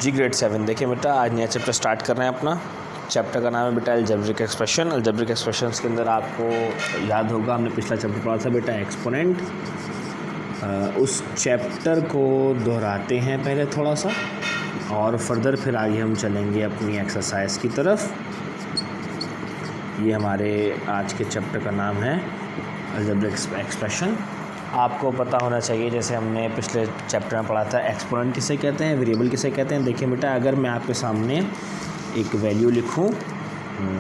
जी grade 7। देखिए बेटा, आज नया चैप्टर स्टार्ट कर रहे हैं अपना। चैप्टर का नाम है बेटा अलजेब्रिक एक्सप्रेशन। अलजेब्रिक एक्सप्रेशंस के अंदर आपको याद होगा हमने पिछला चैप्टर पढ़ा था बेटा एक्सपोनेंट। उस चैप्टर को दोहराते हैं पहले थोड़ा सा और फर्दर फिर आगे हम चलेंगे अपनी एक्सरसाइज की तरफ। ये हमारे आज के चैप्टर का नाम है अलजेब्रिक एक्सप्रेशन। आपको पता होना चाहिए, जैसे हमने पिछले चैप्टर में पढ़ा था, एक्सपोनेंट किसे कहते हैं, वेरिएबल किसे कहते हैं। देखिए बेटा, अगर मैं आपके सामने एक वैल्यू लिखूं,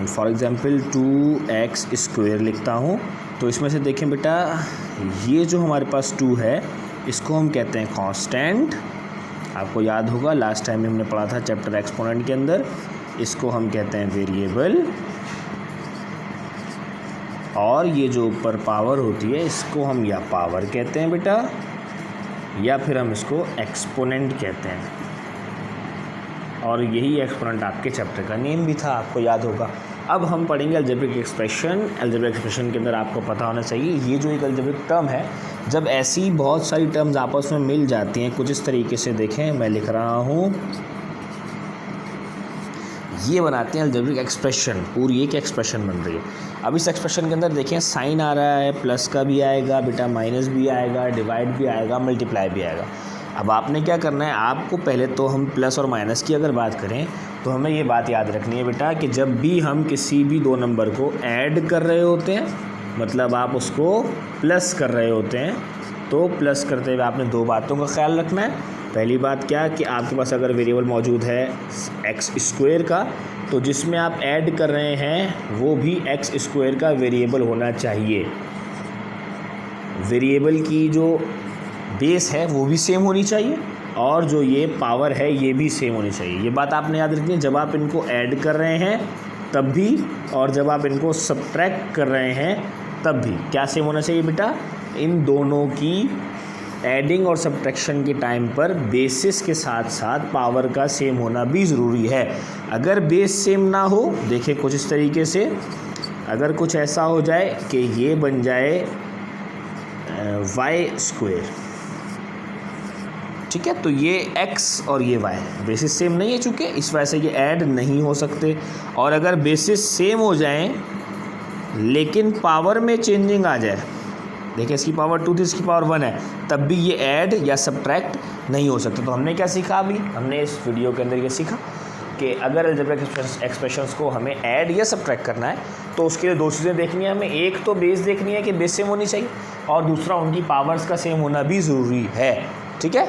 फॉर एग्ज़ाम्पल 2x² लिखता हूं, तो इसमें से देखें बेटा, ये जो हमारे पास 2 है इसको हम कहते हैं कांस्टेंट। आपको याद होगा लास्ट टाइम में हमने पढ़ा था चैप्टर एक्सपोनेंट के अंदर, इसको हम कहते हैं वेरिएबल। और ये जो ऊपर पावर होती है इसको हम या पावर कहते हैं बेटा, या फिर हम इसको एक्सपोनेंट कहते हैं। और यही एक्सपोनेंट आपके चैप्टर का नेम भी था, आपको याद होगा। अब हम पढ़ेंगे अलजेब्रिक एक्सप्रेशन। अलजेब्रिक एक्सप्रेशन के अंदर आपको पता होना चाहिए, ये जो एक अलजेब्रिक टर्म है, जब ऐसी बहुत सारी टर्म्स आपस में मिल जाती हैं कुछ इस तरीके से, देखें मैं लिख रहा हूँ, ये बनाते हैं अलजेब्रिक एक्सप्रेशन। पूरी एक एक्सप्रेशन बन रही है। अब इस एक्सप्रेशन के अंदर देखें साइन आ रहा है, प्लस का भी आएगा बेटा, माइनस भी आएगा, डिवाइड भी आएगा, मल्टीप्लाई भी आएगा। अब आपने क्या करना है, आपको पहले तो हम प्लस और माइनस की अगर बात करें तो हमें ये बात याद रखनी है बेटा कि जब भी हम किसी भी दो नंबर को ऐड कर रहे होते हैं, मतलब आप उसको प्लस कर रहे होते हैं, तो प्लस करते हुए आपने दो बातों का ख्याल रखना है। पहली बात क्या कि आपके पास अगर वेरिएबल मौजूद है x² का, तो जिसमें आप ऐड कर रहे हैं वो भी x² का वेरिएबल होना चाहिए। वेरिएबल की जो बेस है वो भी सेम होनी चाहिए, और जो ये पावर है ये भी सेम होनी चाहिए। ये बात आपने याद रखनी है, जब आप इनको ऐड कर रहे हैं तब भी, और जब आप इनको सब्ट्रैक्ट कर रहे हैं तब भी क्या सेम होना चाहिए बेटा। इन दोनों की एडिंग और सब्ट्रैक्शन के टाइम पर बेसिस के साथ साथ पावर का सेम होना भी ज़रूरी है। अगर बेस सेम ना हो, देखिए कुछ इस तरीके से, अगर कुछ ऐसा हो जाए कि ये बन जाए y², ठीक है, तो ये x और ये y बेसिस सेम नहीं है, चूँकि इस वजह से ये ऐड नहीं हो सकते। और अगर बेसिस सेम हो जाएं लेकिन पावर में चेंजिंग आ जाए, देखिए इसकी पावर 2 थी, इसकी पावर 1 है, तब भी ये ऐड या सब्ट्रैक्ट नहीं हो सकता। तो हमने क्या सीखा, अभी हमने इस वीडियो के अंदर ये सीखा कि अगर अलजेब्रिक एक्सप्रेशंस को हमें ऐड या सब्ट्रैक्ट करना है तो उसके लिए दो चीज़ें देखनी है हमें। एक तो बेस देखनी है कि बेस सेम होनी चाहिए, और दूसरा उनकी पावर्स का सेम होना भी ज़रूरी है। ठीक है।